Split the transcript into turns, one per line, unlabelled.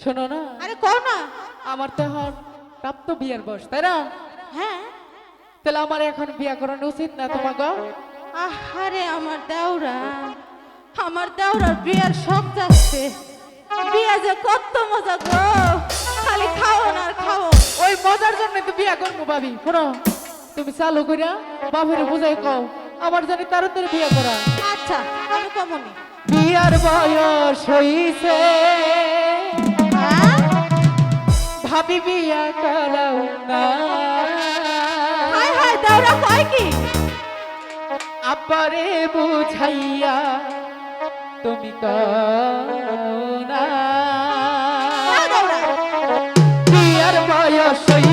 শোনো না,
আরে কও না।
আমার তো এখন প্রাপ্ত বিয়ের বয়স, তাই না?
হ্যাঁ।
তাহলে আমার এখন বিয়ে করানো উচিত না তোমাকে?
আহারে আমার দেওরার বিয়ার শখ যাচ্ছে। বিয়া যে কত মজা গো, খালি খাওন আর খাওন।
ওই মজার জন্য তো বিয়ে করবো ভাবি। শোনো, তুমি চালু করিয়া বাপের বুঝাই কও আমার জানি তাড়াতাড়ি বিয়ে করা।
আচ্ছা আমি কমনি।
বিয়ার বয়স হইছে,
হ্যাঁ?
ভাবি বিয়া করাও না।
হায় হায় দেওরা কয় কি?
আব্বারে বুঝাইয়া তুমি কও না।
না দেওরা।
বিয়ার বয়স হইছে